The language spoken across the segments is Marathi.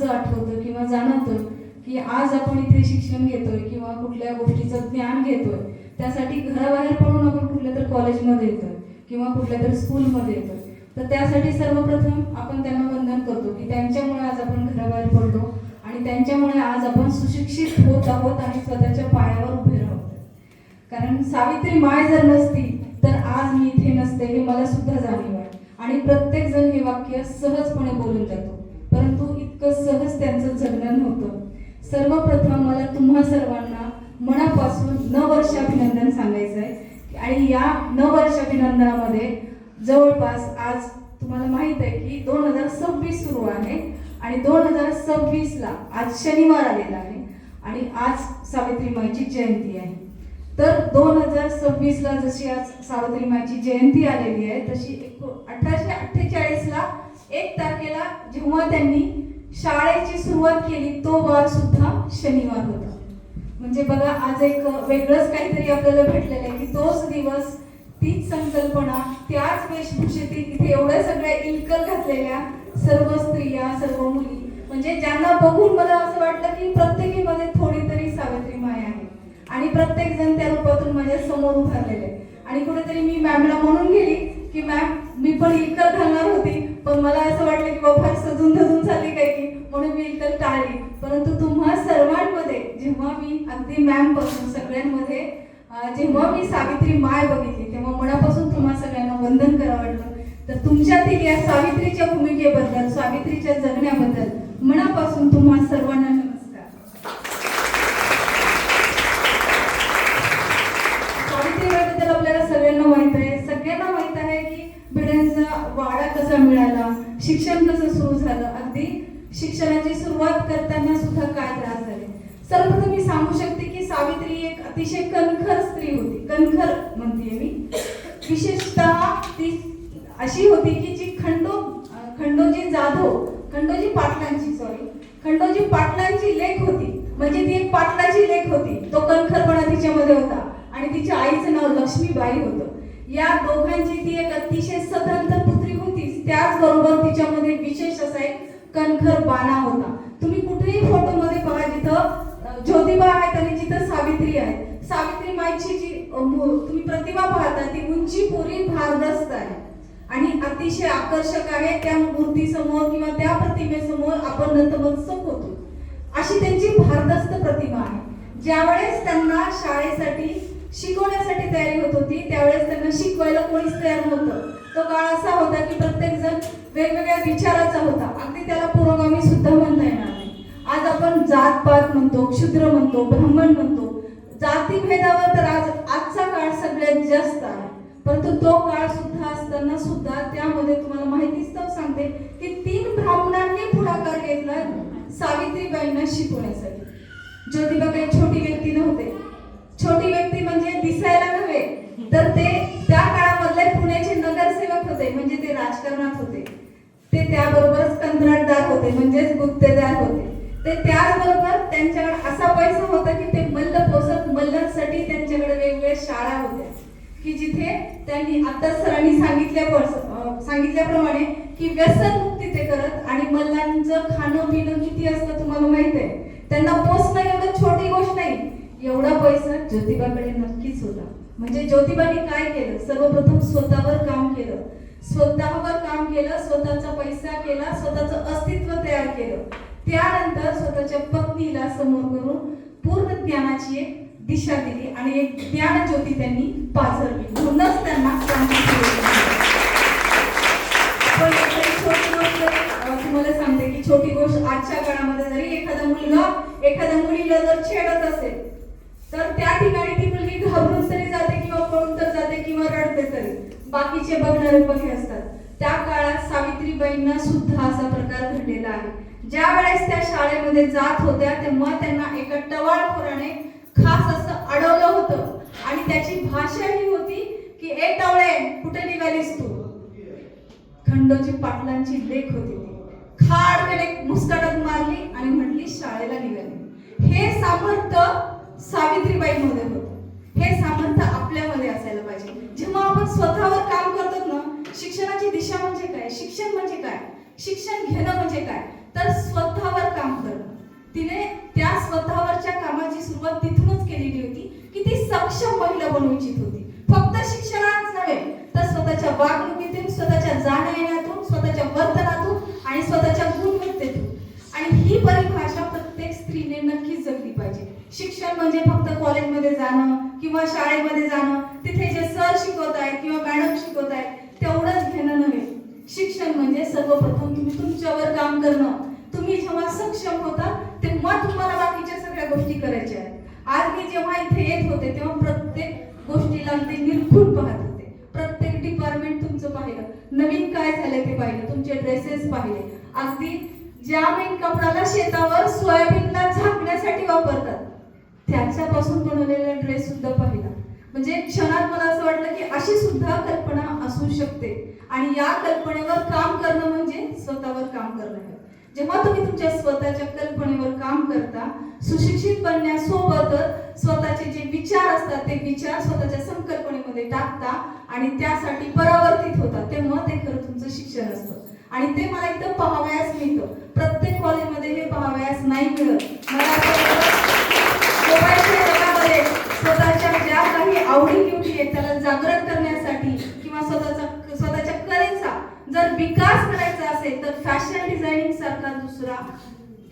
असं आठवतं किंवा जाणवतं की आज आपण इथे शिक्षण घेतोय किंवा कुठल्या गोष्टीचं ज्ञान घेतोय, त्यासाठी घराबाहेर पडून आपण कुठल्या तरी कॉलेजमध्ये येतोय किंवा कुठल्या तरी स्कूलमध्ये येतोय. तर त्यासाठी सर्वप्रथम आपण त्यांना वंदन करतो की त्यांच्यामुळे आज आपण घराबाहेर पडलो आणि त्यांच्यामुळे आज आपण सुशिक्षित होत आहोत आणि स्वतःच्या पायावर उभे राहतो. कारण सावित्री माय जर नसती तर आज मी इथे नसते, हे मला सुद्धा जाणीव आहे. आणि प्रत्येक जण हे वाक्य सहजपणे बोलून जातो, परंतु इतकं सहज त्यांचं जगणं नव्हतं. सर्वप्रथम मला तुम्हा सर्वांना मनापासून नववर्षाभिनंदन सांगायचं आहे. आणि या नववर्षाभिनंदनामध्ये जवळपास आज तुम्हाला माहित आहे की 2026 सुरू आहे आणि 2026ला आज शनिवार आलेला आहे आणि आज सावित्रीमाईची जयंती आहे. तर 2026ला जशी आज सावित्रीमाईची जयंती आलेली आहे, तशी 1848ला 1 तारखेला जेव्हा त्यांनी शाळेची सुरुवात केली तो वार सुद्धा शनिवार होता. म्हणजे बघा, आज एक वेगळंच काहीतरी आपल्याला भेटलेलं आहे की तोच दिवस, तीच संकल्पना, त्याच वेशभूषेतील इथे एवढ्या सगळ्या इलकल घातलेल्या सर्व स्त्रिया, सर्व मुली, म्हणजे ज्यांना बघून मला असं वाटलं की प्रत्येकीमध्ये थोडी तरी सावित्री माय आहे आणि प्रत्येक जण त्या रूपातून माझ्या समोर उभारलेले. आणि कुठेतरी मी मॅमला म्हणून गेली की मॅम, मी पण इलकल घालणार होती, पण मला असं वाटलं की बाबा सजून धजून झाली काय की, म्हणून मी इलकल टाळली. परंतु तुम्हा सर्वांमध्ये जेव्हा मी अगदी मॅम पासून सगळ्यांमध्ये जेव्हा मी सावित्री माय बघितली तेव्हा मनापासून तुम्हा सगळ्यांना वंदन करावं वाटलं. तर तुमच्यातील या सावित्रीच्या भूमिकेबद्दल, सावित्रीच्या जगण्याबद्दल मनापासून तुम्हा सर्वांना नमस्कार. सावित्रीबाईबद्दल आपल्याला सगळ्यांना माहित आहे की भिड्यांचा वाडा कसा मिळाला, शिक्षण कसं सुरू झालं, अगदी शिक्षणाची सुरुवात करताना सुद्धा काय त्रास झाले. सर्वप्रथम मी सांगू शकते की सावित्री एक अतिशय कणखर स्त्री होती. कणखर म्हणते मी, विशेषतः ती अशी होती की जी खंडोजी पाटलांची लेक होती. म्हणजे ती एक पाटलाची लेक होती. तो कणखरपणा तिच्यामध्ये होता आणि तिच्या आईचं नाव लक्ष्मीबाई होतं. या दोघांची ती एक अतिशय स्वतंत्र पुत्री होती. त्याचबरोबर तिच्यामध्ये विशेष असा एक कणखर बाणा होता. तुम्ही कुठेही फोटोमध्ये पहा, जिथं ज्योतिबा आहेत आणि जिथं सावित्री आहे, सावित्री माईची जी तुम्ही प्रतिमा पाहता ती उंची पुरी भारदस्त आहे आणि अतिशय आकर्षक आहे. त्या मूर्तीसमोर किंवा त्या प्रतिमेसमोर आपण नतमस्तक होतो, अशी त्यांची भारदस्त प्रतिमा आहे. ज्यावेळेस त्यांना शाळेसाठी शिकवण्यासाठी तयारी होत होती, त्यावेळेस त्यांना शिकवायला कोणीच तयार नव्हतं. तो काळ असा होता की प्रत्येक जण वेगवेगळ्या विचाराचा होता. अगदी त्याला पुरोगामी सुद्धा म्हणता येणार नाही. आज आपण जातपात म्हणतो, क्षुद्र म्हणतो, ब्राह्मण म्हणतो, जातीभेदावर तर आजचा काळ सगळ्यात जास्त आहे. परंतु तो काळ सुद्धा असताना सुद्धा त्यामध्ये तुम्हाला माहितीच तर सांगते की 3 ब्राह्मणांनी पुढाकार घेतला सावित्रीबाईंना शिकवण्यासाठी. ज्योतिबा काही छोटी व्यक्ती नव्हते. छोटी व्यक्ती म्हणजे दिसायला नव्हे, तर ते त्या काळामधले पुण्याचे नगरसेवक होते, म्हणजे ते राजकारणात होते. ते त्याबरोबरच कंत्राटदार होते, म्हणजेच गुत्तेदार होते. ते त्याचबरोबर त्यांच्याकडे असा पैसा होता की ते मल्ल पोसत मल्लांसाठी त्यांच्याकडे वेगवेगळ्या शाळा होत्या की जिथे त्यांनी आता सरांनी सांगितल्याप्रमाणे की व्यसन मुक्ती ते करत. आणि मल्लांचं खाणं पिणं किती असतं तुम्हाला माहित आहे. त्यांना पोसणं एवढं छोटी गोष्ट नाही. एवढा पैसा ज्योतिबाकडे नक्कीच होता. म्हणजे ज्योतिबाने काय केलं, सर्वप्रथम स्वतःवर काम केलं, स्वतःचा पैसा केला, स्वतःचं अस्तित्व तयार केलं. त्यानंतर स्वतःच्या पत्नीला समोर करून पूर्ण ज्ञानाची एक दिशा दिली आणि एक ज्ञान ज्योती त्यांनी पाझरली. म्हणूनच त्यांना तुम्हाला सांगते की छोटी गोष्ट आजच्या काळामध्ये जरी एखादा मुलगा एखाद्या मुलीला जर छेडत असेल तर त्या ठिकाणी ती मुलगी घाबरून तरी जाते किंवा पळून तर जाते किंवा रडते तरी, बाकीचे बघणारे बघे असतात. त्या काळात सावित्रीबाईंना सुद्धा असा प्रकार घडलेला आहे. ज्या वेळेस त्या शाळेमध्ये जात होत्या तेव्हा त्यांना एका टवाळखोराने खास असं अडवलं होतं आणि त्याची भाषा ही होती की ए टवळे, कुठे निघालीस तू. खंडोजी पाटलांची लेक होती ती. खाडकन एक मुस्काटात मारली आणि म्हटली शाळेला निघाली. हे सामर्थ्य सावित्रीबाई मध्ये होतं. हे सामर्थ्य आपल्यामध्ये असायला पाहिजे. जेव्हा आपण स्वतःवर काम करतो ना, शिक्षणाची दिशा म्हणजे काय, शिक्षण म्हणजे काय, शिक्षण घेणं म्हणजे काय, तर स्वतःवर काम चांगलं बनवू इच्छित होती. फक्त शिक्षणाच नव्हे तर स्वतःच्या वागणुकीतून, स्वतःच्या जाण्या-येण्यातून, स्वतःच्या वर्तनातून आणि स्वतःच्या गुणवत्तेतून. आणि ही परिभाषा प्रत्येक स्त्रीने नक्कीच जगली पाहिजे. शिक्षण म्हणजे फक्त कॉलेजमध्ये जाणं किंवा शाळेमध्ये जाणं, तिथे जे सर शिकवत आहेत किंवा मॅडम शिकवत आहेत तेवढंच घेणं नव्हे. शिक्षण म्हणजे सर्वप्रथम तुम्ही तुमच्यावर काम करणं. तुम्ही जेव्हा सक्षम होता तेव्हा तुम्हाला बाकीच्या सगळ्या गोष्टी करायच्या आहेत. आज मी जेव्हा इथे येत होते तेव्हा प्रत्येक गोष्टीला अगदी निरखून पाहत होते. प्रत्येक डिपार्टमेंट तुमचं पाहिलं, नवीन काय झालंय ते पाहिलं, तुमचे ड्रेसेस पाहिले. अगदी ज्या मेन कपड्याला शेतावर सोयाबीनला झाकण्यासाठी वापरतात त्याच्यापासून बनवलेला ड्रेस सुद्धा पाहिला. म्हणजे क्षणात मला असं वाटलं की अशी सुद्धा कल्पना असू शकते. आणि या कल्पनेवर काम करणं म्हणजे स्वतःवर काम करणं आहे. जेव्हा तुम्ही तुमच्या स्वतःच्या कल्पनेवर काम करता, सुशिक्षित बनण्यासोबतच स्वतःचे जे विचार असतात ते विचार स्वतःच्या संकल्पनेमध्ये टाकता आणि त्यासाठी परावर्तित होता, तेव्हा ते खरं तुमचं शिक्षण असतं. आणि ते मला इथं पाहावयास मिळतं. प्रत्येक कॉलेजमध्ये हे पाहावयास नाही मिळत. मला मोबाईलच्या जगामध्ये स्वतःच्या ज्या काही आवडी-निवडी आहेत त्याला जागृत करण्यासाठी किंवा स्वतःच्या कलेचा जर विकास करायचा असेल तर फॅशन डिझायनिंग सारखा दुसरा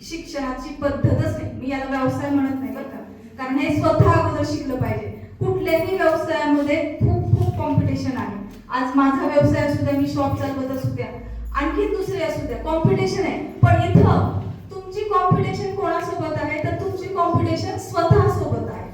शिक्षणाची पद्धतच नाही. मी याला व्यवसाय म्हणत नाही बरं का, कारण हे स्वतः अगोदर शिकलं पाहिजे. कुठल्याही व्यवसायामध्ये खूप खूप कॉम्पिटिशन आहे. आज माझा व्यवसाय असू द्या, मी शॉप चालवत असू द्या, आणखी दुसरे असू द्या, कॉम्पिटिशन आहे. पण इथं तुमची कॉम्पिटिशन कोणासोबत आहे तर तुमची कॉम्पिटिशन स्वतः सोबत आहे.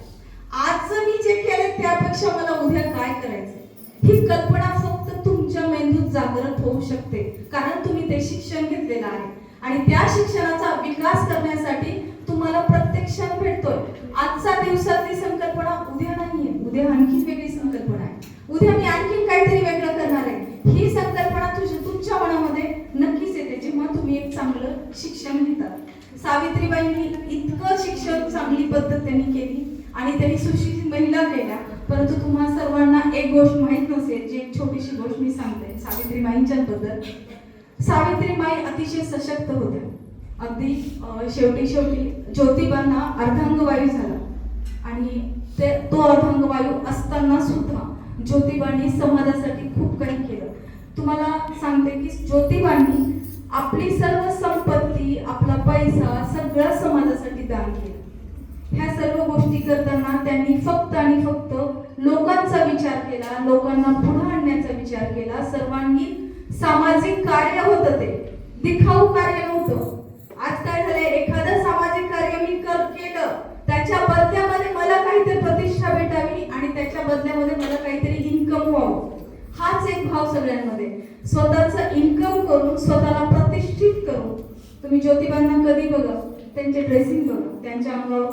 आज मी जे केले त्यापेक्षा मला उद्या काय करायचं ही कल्पना फक्त तुमच्या मेंदूत जागृत होऊ शकते, कारण तुम्ही ते शिक्षण घेतलेलं आहे. आणि त्या शिक्षणाचा विकास करण्यासाठी तुम्हाला प्रत्येक क्षण भेटतोय. आजचा दिवसातली संकल्पना उद्या नाहीये, उद्या आणखी वेगळी संकल्पना आहे, उद्या मी आणखीन काहीतरी वेगळं करणार आहे. ही संकल्पना तुमच्या मनामध्ये नक्कीच येते जेव्हा तुम्ही एक चांगलं शिक्षण घेतात. सावित्रीबाईंनी इतकं शिक्षण चांगली पद्धत त्यांनी केली आणि त्यांनी सुशिक्षित महिला केल्या. परंतु तुम्हा सर्वांना एक गोष्ट माहित नसेल, जी एक छोटीशी गोष्ट मी सांगते सावित्रीबाईंच्या बद्दल. सावित्रीबाई अतिशय सशक्त होत्या. अगदी शेवटी ज्योतिबांना अर्धांगवायू झाला आणि तो अर्धांगवायू असताना सुद्धा ज्योतिबांनी समाजासाठी खूप काही केलं. तुम्हाला सांगते की ज्योतिबांनी आपली सर्व संपत्ती, आपला पैसा सगळं समाजासाठी दान केलं. ह्या सर्व गोष्टी करताना त्यांनी फक्त आणि फक्त लोकांचा विचार केला, लोकांना पुढे आणण्याचा विचार केला. सर्वांगीण सामाजिक कार्य होतं, ते दिखाऊ कार्य नव्हतं. आज काय झालंय, एखादं सामाजिक कार्य मी केलं त्याच्या बदल्यामध्ये मला काहीतरी प्रतिष्ठा भेटावी आणि त्याच्या बदल्यामध्ये मला काहीतरी इन्कम व्हावं, हाच एक भाव सगळ्यांमध्ये. स्वतःचं इन्कम करून स्वतःला प्रतिष्ठित करून. तुम्ही ज्योतिबांना कधी बघा, त्यांचे ड्रेसिंग बघा, त्यांच्या अंगावर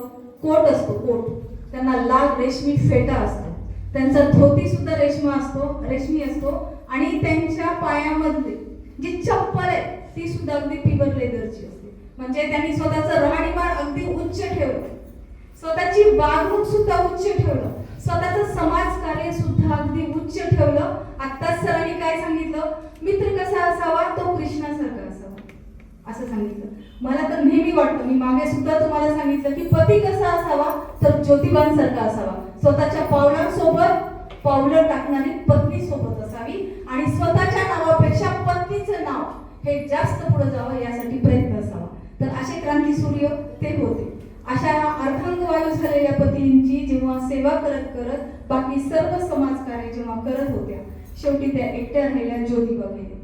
कोट असतो, कोट त्यांना लाल रेशमी फेटा असतो, त्यांचा धोती सुद्धा रेशमी असतो आणि त्यांच्या पायामधले जी चप्पल आहे ती सुद्धा अगदी प्युअर लेदरची असते. म्हणजे त्यांनी स्वतःचं राहणीमान अगदी उच्च ठेवलं, स्वतःची वागणूक सुद्धा उच्च ठेवलं, स्वतःचं समाजकार्य सुद्धा अगदी उच्च ठेवलं. आता सरांनी काय सांगितलं, मित्र कसा असावा तो कृष्णासारखा असावा असं सांगितलं. मला तर नेहमी वाटतं, मी मागे सुद्धा तुम्हाला सांगितलं की पती कसा असावा तर ज्योतिबांसारखा असावा. स्वतःच्या पावलांसोबत पावलं टाकणारी पत्नी सोबत असावी आणि स्वतःच्या नावापेक्षा पत्नीचं नाव हे जास्त पुढे जावं यासाठी प्रयत्न असावा. तर असे क्रांती सूर्य ते होते. अशा अर्धांगवायू झालेल्या पतींची जेव्हा सेवा करत करत बाकी सर्व समाजकार्य जेव्हा करत होत्या, शेवटी त्या एकट्या राहिल्या, ज्योतिबा गेल्या.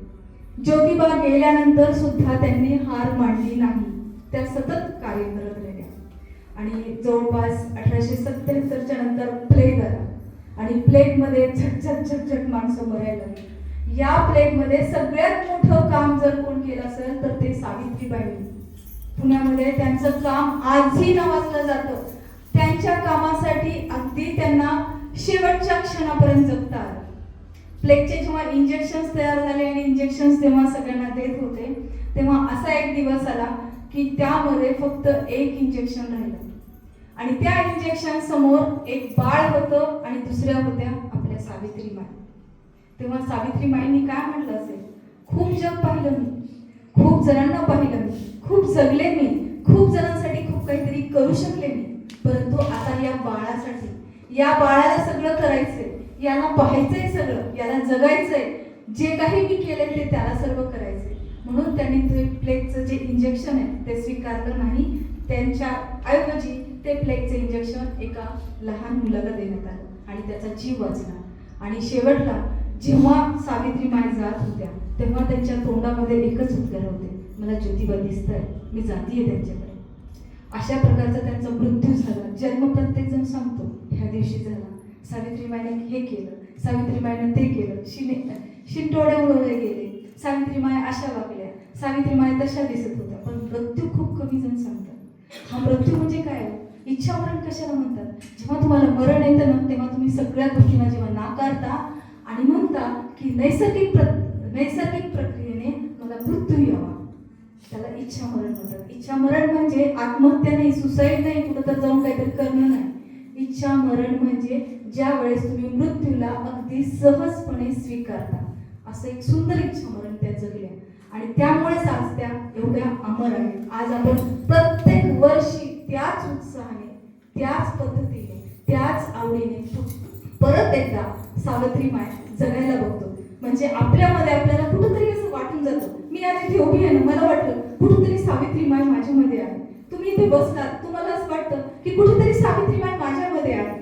ज्योतिबा गेल्यानंतर सुद्धा त्यांनी हार मानली नाही, त्या सतत कार्य करत राहिल्या. आणि जवळपास 1877च्या नंतर प्लेग आला आणि प्लेगमध्ये झटझट माणसं मरायला लागली. या प्लेगमध्ये सगळ्यात मोठं काम जर कोण केलं असेल तर ते सावित्रीबाईंनी. पुण्यामध्ये त्यांचं काम आजही नावाजलं जातं. त्यांच्या कामासाठी अगदी त्यांना शेवटच्या क्षणापर्यंत जगता आलं. प्लेगचे जेव्हा इंजेक्शन्स तयार झाले आणि इंजेक्शन्स तेव्हा सगळ्यांना देत होते, तेव्हा असा एक दिवस आला की त्यामध्ये फक्त एक इंजेक्शन राहिलं आणि त्या इंजेक्शन समोर एक बाळ होतं आणि दुसऱ्या होत्या आपल्या सावित्रीबाई. तेव्हा सावित्रीबाईंनी काय म्हटलं असेल, खूप जग पाहिलं मी, खूप जणांना पाहिलं मी, खूप जगले मी, खूप जणांसाठी खूप काहीतरी करू शकले मी, परंतु आता या बाळासाठी, या बाळाला सगळं करायचंय, याला पाहायचंय, सगळं याला जगायचंय, जे काही मी केलंय ते त्याला सर्व करायचंय. म्हणून त्यांनी ते प्लेगचं जे इंजेक्शन आहे ते स्वीकारलं नाही. त्यांच्या ऐवजी ते प्लेगचं इंजेक्शन एका लहान मुलाला देण्यात आलं आणि त्याचा जीव वाचला. आणि शेवटला जेव्हा सावित्रीमाई जात होत्या तेव्हा त्यांच्या तोंडामध्ये एकच उत्तर होते, मला ज्योतिबा दिसतंय, मी जातीये त्यांच्याकडे. अशा प्रकारचा त्यांचा मृत्यू झाला. जन्म प्रत्येक जण सांगतो ह्या दिवशी झाला, सावित्रीमाईने हे केलं, सावित्रीमाईने ते केलं, शिंटोडे उडवले गेले, सावित्रीमाई अशा वागल्या, सावित्रीमाई तशा दिसत होत्या. पण मृत्यू खूप कमी जण सांगतात. हा मृत्यू म्हणजे काय? इच्छा मरण कशाला म्हणतात? जेव्हा तुम्हाला मरण येतं ना तेव्हा तुम्ही सगळ्या गोष्टींना जेव्हा नाकारता आणि म्हणता की नैसर्गिक प्रक्रियेने मला मृत्यू यावा, त्याला इच्छा मरण म्हणतात. इच्छा मरण म्हणजे आत्महत्या नाही, सुसाईड नाही, कुठं तर जाऊन काहीतरी करणं नाही. इच्छा मरण म्हणजे ज्या वेळेस तुम्ही मृत्यूला अगदी सहजपणे स्वीकारता. असं एक सुंदर इच्छा मरण त्या जगल्या आणि त्यामुळेच आज त्या एवढ्या अमर आहेत. आज आपण प्रत्येक वर्षी त्याच उत्साहाने, त्याच पद्धतीने, त्याच आवडीने परत एकदा सावित्रीमाई जगायला बघतो. म्हणजे आपल्यामध्ये आपल्याला कुठंतरी असं वाटून जातं, मी आज इथे उभी आहे ना, मला वाटलं कुठंतरी सावित्रीमाई माझ्यामध्ये आहे. तुम्ही इथे बसलात, तुम्हाला असं वाटतं की कुठेतरी सावित्रीमाई माझ्यामध्ये आहे.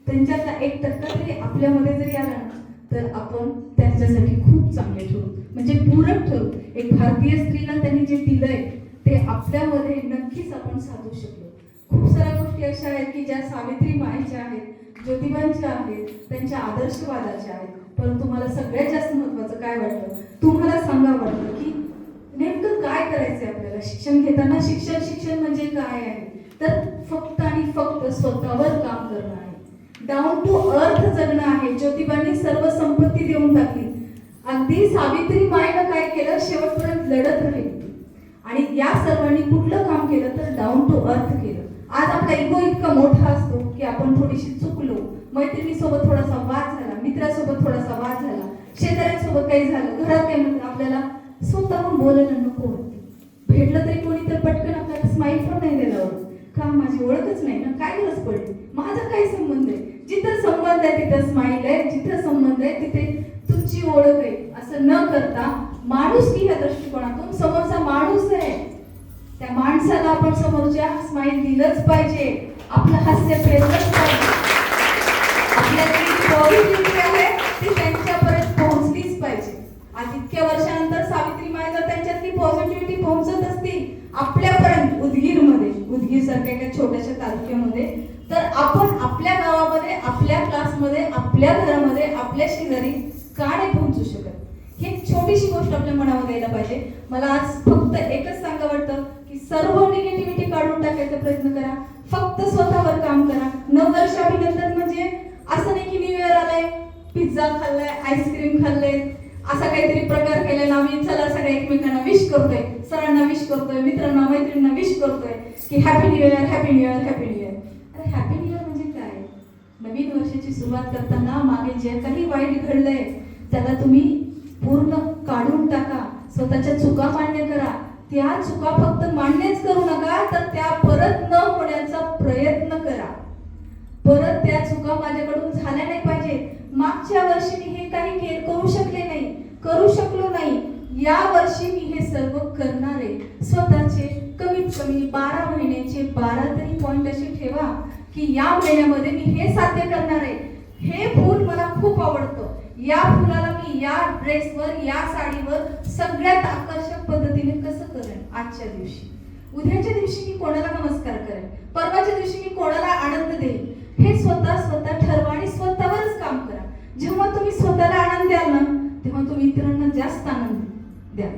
त्यांच्यातला 1% तरी आपल्यामध्ये जरी आला ना तर आपण त्यांच्यासाठी खूप चांगले ठरू, म्हणजे पूरक ठरू. एक भारतीय स्त्रीला त्यांनी जे दिलंय ते आपल्यामध्ये नक्कीच आपण साधू शकलो. खूप साऱ्या गोष्टी अशा आहेत की ज्या सावित्रीमाईच्या आहेत, ज्योतिबांच्या आहेत, त्यांच्या आदर्शवादाच्या आहेत. परंतु मला सगळ्यात जास्त महत्त्वाचं काय वाटतं, तुम्हाला सांगा वाटतं की नेमकं काय करायचंय आपल्याला शिक्षण घेताना. शिक्षण म्हणजे काय आहे तर फक्त आणि फक्त स्वतःवर काम करणं आहे, डाऊन टू अर्थ जगणं आहे. ज्योतिबांनी सर्व संपत्ती देऊन टाकली. अगदी सावित्रीमाईनं काय केलं, शेवटपर्यंत लढत राहिली आणि या सर्वांनी कुठलं काम केलं तर डाऊन टू अर्थ केलं. आज आपला इगो इतका मोठा असतो की आपण थोडीशी चुकलो, मैत्रिणीसोबत थोडासा वाद झाला, मित्रासोबत थोडासा वाद झाला, शेजाऱ्यांसोबत काही झालं, घरात काही म्हणतात, आपल्याला स्वतःहून बोलायला नको होतं. भेटलं तरी कोणी तर पटकन आपल्याला स्माईल पण नाही द्यायला आवडत. का? माझी ओळखच नाही ना, काय गरज पडली, माझा काय संबंध आहे? जिथं संबंध आहे तिथं स्माईल आहे, जिथं संबंध आहे तिथे तुमची ओळख आहे. असं न करता माणुसकी ह्या दृष्टिकोनातून समोरचा माणूस आहे त्या माणसाला आपण समोरच्या स्माईल दिलंच पाहिजे, आपलं हास्य प्रेरलंच पाहिजे. आपल्याकडे पॉझिटिव्हिटी आहे ती त्यांच्यापर्यंत पोहोचलीच पाहिजे. आज इतक्या वर्षानंतर सावित्रीमाई जर त्यांच्यातली पॉझिटिव्हिटी पोहोचत असती आपल्यापर्यंत उदगीर सारख्या एका छोट्याशा तालुक्यामध्ये, तर आपण आपल्या गावामध्ये, आपल्या क्लासमध्ये, आपल्या घरामध्ये, आपल्या शेजारी का नाही पोहोचू शकत? ही एक छोटीशी गोष्ट आपल्या मनामध्ये यायला पाहिजे. मला आज फक्त एकच सांगा वाटतं की सर्व निगेटिव्हिटी काढून टाकायचा प्रयत्न करा, फक्त स्वतःवर काम करा. नववर्ष अभिनंदन म्हणजे असं नाही की न्यू इयर आलाय, पिझ्झा खाल्लाय, आईस्क्रीम खाल्ले, असा काहीतरी प्रकार केलाय ना, आम्ही चला सगळ्या एकमेकांना विश करतोय, सरांना विश करतोय, मित्रांना मैत्रिणींना विश करतोय की happy new year, happy new year, happy new year. अरे हॅपी न्यू इयर म्हणजे काय? नवीन वर्षाची सुरुवात करताना मागे जे काही वाईट घडलंय त्याला तुम्ही पूर्ण काढून टाका, स्वतःच्या चुका मान्य करा. त्या चुका फक्त मान्यच करू नका तर त्या परत न होण्याचा प्रयत्न करा. परत त्या चुका माझ्याकडून झाल्या नाही पाहिजे. मागच्या वर्षी मी हे काही करू शकलो नाही, या वर्षी मी हे सर्व करणार आहे. स्वतःचे कमीत कमी 12 महिन्याचे 12 तरी पॉइंट असे ठेवा की या महिन्यामध्ये मी हे साध्य करणार आहे. हे फूल मला खूप आवडतं, या फुलाला मी या ड्रेसवर, या साडीवर सगळ्यात आकर्षक पद्धतीने कसं करेन आजच्या दिवशी, उद्याच्या दिवशी मी कोणाला नमस्कार करेन, परवाच्या दिवशी मी कोणाला आनंद देईन. हे स्वतः ठरवा आणि स्वतःवरच काम करा. जेव्हा तुम्ही स्वतःला आनंद द्याल ना तेव्हा तुम्ही इतरांना जास्त आनंद द्या.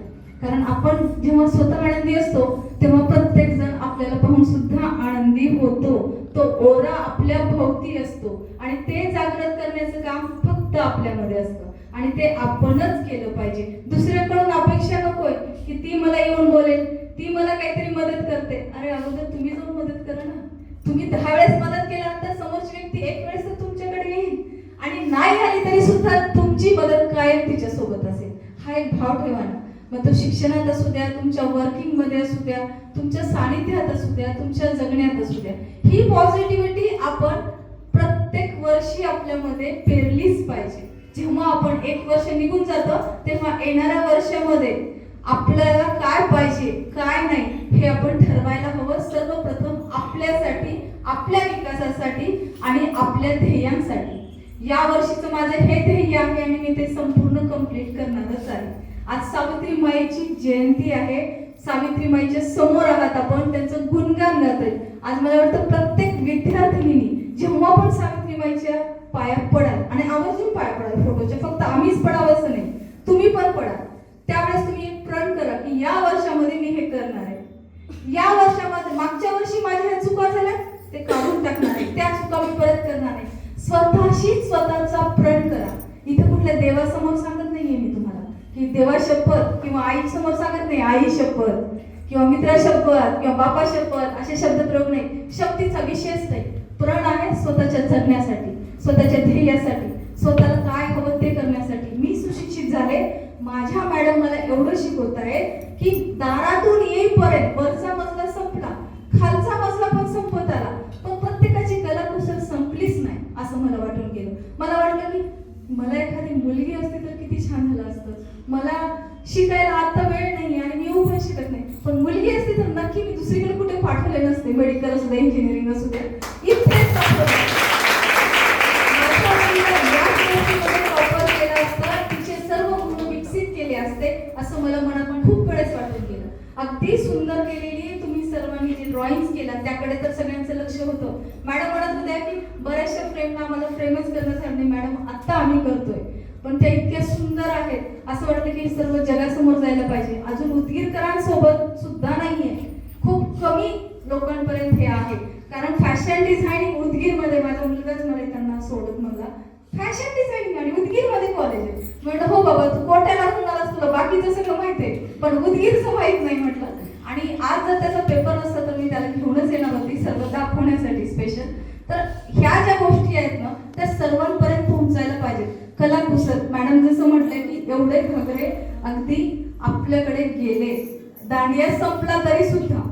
कारण आपण जेव्हा स्वतः आनंदी असतो तेव्हा प्रत्येक जण आपल्याला पाहून सुद्धा आनंदी होतो. तो ओरा आपल्या भोवती असतो आणि ते जागृत करण्याचं काम फक्त आपल्यामध्ये असतं आणि ते आपणच केलं पाहिजे. दुसऱ्याकडून अपेक्षा नकोय की ती मला येऊन बोलेल, ती मला काहीतरी मदत करते. अरे अगोदर तुम्ही जाऊन मदत करा ना. तुम्ही 10 वेळेस मदत केल्यानंतर समोरची व्यक्ती 1 वेळेस तर तुमच्याकडे येईल आणि नाही आली तरी सुद्धा तुमची मदत कायम तिच्या सोबत असेल. हा एक भाव ठेवा ना. मग तो शिक्षणात असू द्या, तुमच्या वर्किंग मध्ये असू द्या, तुमच्या सानिध्यात असू द्या, तुमच्या जगण्यात असू द्या, ही पॉझिटिव्हिटी आपण प्रत्येक वर्षी आपल्यामध्ये पेरलीच पाहिजे. जेव्हा आपण एक वर्ष निघून जातो तेव्हा येणाऱ्या वर्षामध्ये आपल्याला काय पाहिजे काय नाही हे आपण ठरवायला हवं. सर्वप्रथम आपल्यासाठी, आपल्या विकासासाठी आणि आपल्या ध्येयांसाठी. या वर्षीचं माझं हे ध्येय आहे आणि मी ते संपूर्ण कंप्लीट करणारच आहे. आज सावित्रीमाईची जयंती आहे. सावित्रीमाईच्या समोर आहात आपण, त्यांचं गुणगान गातोय. आज मला वाटतं प्रत्येक विद्यार्थिनींनी जेव्हा पण सावित्रीमाईच्या पाया पडाल आणि आवर्जून पाया पडाल फोटोच्या, फक्त आम्हीच पडावं असं नाही, तुम्ही पण पडाल. त्यावेळेस तुम्ही एक प्रण करा की या वर्षामध्ये मी हे करणार आहे. या वर्षामध्ये मागच्या वर्षी माझ्या ह्या चुका झाल्या ते काढून टाकणार आहे, त्या चुका मी परत करणार आहे. स्वतःशी स्वतःचा प्रण करा. इथे कुठल्या देवासमोर सांगत नाहीये मी तुम्हाला की देवा शपथ, किंवा आई समोर सांगत नाही आई शपथ, किंवा मित्रा शपथ, किंवा बापा शपथ, असे शब्द प्रयोग नाही. शक्तीचा विषयच नाही. प्रण आहे स्वतःच्या जगण्यासाठी, स्वतःच्या ध्येयासाठी, स्वतःला काय हवं ते करण्यासाठी. मी सुशिक्षित झाले. माझ्या मॅडम मला एवढं शिकवत आहे की दारातून येईपर्यंत वरचा मजला संपला, खालचा मजला पण संपत आला, पण प्रत्येकाची कलाकुसर संपलीच नाही असं मला वाटून गेलं. मला वाटलं की मला एखादी मुलगी असते तर किती छान झालं असतं. मला शिकायला आता वेळ नाही आणि मी पण शिकत नाही, पण मुलगी असती तर नक्की मी दुसरीकडे कुठे पाठवले नसते. मेडिकल असू दे, इंजिनिअरिंग असू दे, इथेच असं मला मनातून खूप वेळेस वाटून गेलं. अगदी सुंदर केलेली तुम्ही सर्वांनी जी ड्रॉइंग केला त्याकडे तर सगळ्यांचं लक्ष होतं. मॅडम म्हणत होत्या की बऱ्याचशा फ्रेमला आम्हाला फ्रेमच करण्यासाठी मॅडम आता आम्ही करतोय, पण त्या इतक्या सुंदर आहेत असं वाटतं की सर्व जगासमोर जायला पाहिजे. अजून उदगीरकरांसोबत सुद्धा नाहीये, खूप कमी लोकांपर्यंत हे आहे. कारण फॅशन डिझायनिंग उदगीरमध्ये माझा मुलगाच मला त्यांना सोडत मला फॅशन डिझायनिंग आणि उदगीरमध्ये कॉलेज आहे. म्हटलं हो बाबा तू कोट्याला आलास, तुला बाकीचं सगळं माहित आहे पण उदगीरचं माहित नाही म्हटलं. आणि आज जर त्याचा पेपर असता तर मी त्याला घेऊनच येणार होती सर्व दाखवण्यासाठी स्पेशल. तर ह्या ज्या गोष्टी आहेत ना त्या सर्वांपर्यंत पोहोचायला पाहिजेत. कलाकुसर मॅडम जसं म्हटलंय की एवढे घगरे अगदी आपल्याकडे गेले, दांडिया संपला तरी सुद्धा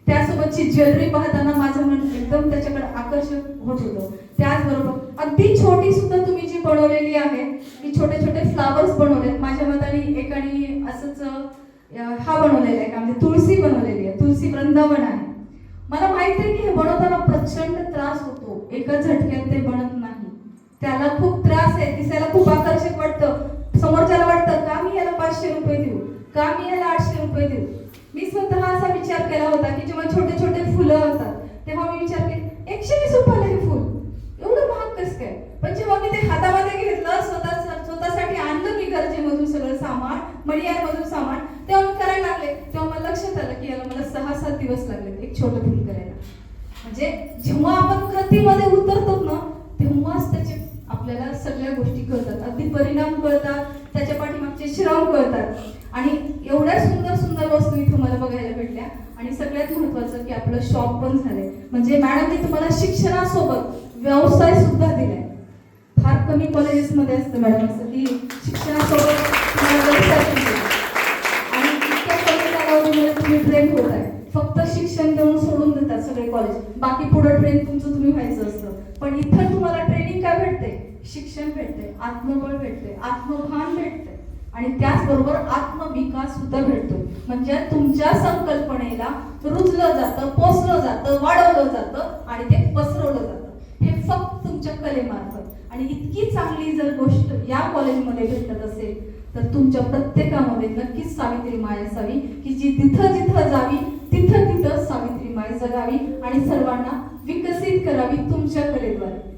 त्यासोबतची ज्वेलरी पाहताना माझं मन एकदम त्याच्याकडे आकर्षक होत होतं. त्याचबरोबर अगदी छोटी सुद्धा तुम्ही जी बनवलेली आहे की छोटे छोटे फ्लावर्स बनवलेत. माझ्या मताने एकाने असंच हा बनवलेला आहे का म्हणजे तुळशी बनवलेली आहे, तुळशी वृंदावन आहे. मला माहिती आहे की हे बनवताना प्रचंड त्रास होतो, एका झटक्यात ते बनत नाही. त्याला खूप त्रास आहे, दिसायला खूप आकर्षक वाटतं, समोरच्याला वाटतं का मी याला 500 रुपये देऊ, का मी याला 800 रुपये देऊ. मी स्वतः असा विचार केला होता की जेव्हा छोटे छोटे फुलं असतात तेव्हा मी विचार केला 120 रुपयाला हे फुल एवढं महाग कसं काय. पण जेव्हा मी ते हातामध्ये घेतलं, स्वतःसाठी आणलं मी गरजेमधून सगळं सामान, मणियारमधून सामान, तेव्हा मी करायला लागले. तेव्हा मला लक्षात आलं की याला मला 6-7 दिवस लागले एक छोटं फुल करायला. म्हणजे जेव्हा आपण कृतीमध्ये उतरतो ना तेव्हाच त्याचे आपल्याला सगळ्या गोष्टी कळतात, अगदी परिणाम कळतात, त्याच्या पाठीमागचे श्रम कळतात. आणि एवढ्या सुंदर सुंदर वस्तू इथं मला बघायला भेटल्या. आणि सगळ्यात महत्त्वाचं की आपलं शॉप पण झालंय. म्हणजे मॅडमने तुम्हाला शिक्षणासोबत व्यवसाय सुद्धा दिलाय. फार कमी कॉलेजेसमध्ये असतं मॅडम असं की शिक्षणासोबत तुम्हाला व्यवसाय पण दिला. आणि इतक्या कमी कालावधीमध्ये तुम्ही ट्रेन होत आहे. फक्त शिक्षण देऊन सोडून देतात सगळे कॉलेज, बाकी पुढे ट्रेन तुमचं तुम्ही व्हायचं असतं. पण इथं तुम्हाला ट्रेनिंग काय भेटते, शिक्षण भेटते, आत्मबळ भेटते, आत्मभान भेटते आणि त्याचबरोबर आत्मविकास सुद्धा भेटतो. म्हणजे तुमच्या संकल्पनेला रुजलं जातं, पोचलं जातं, वाढवलं जातं आणि ते पसरवलं जातं. हे फक्त तुमच्या कलेमार्फत. आणि इतकी चांगली जर गोष्ट या कॉलेजमध्ये भेटत असेल तर तुमच्या प्रत्येकामध्ये नक्कीच सावित्री माय असावी की जी तिथं जिथं जावी तिथं तिथं सावित्री माय जगावी आणि सर्वांना विकसित करावी तुमच्या कलेद्वारे.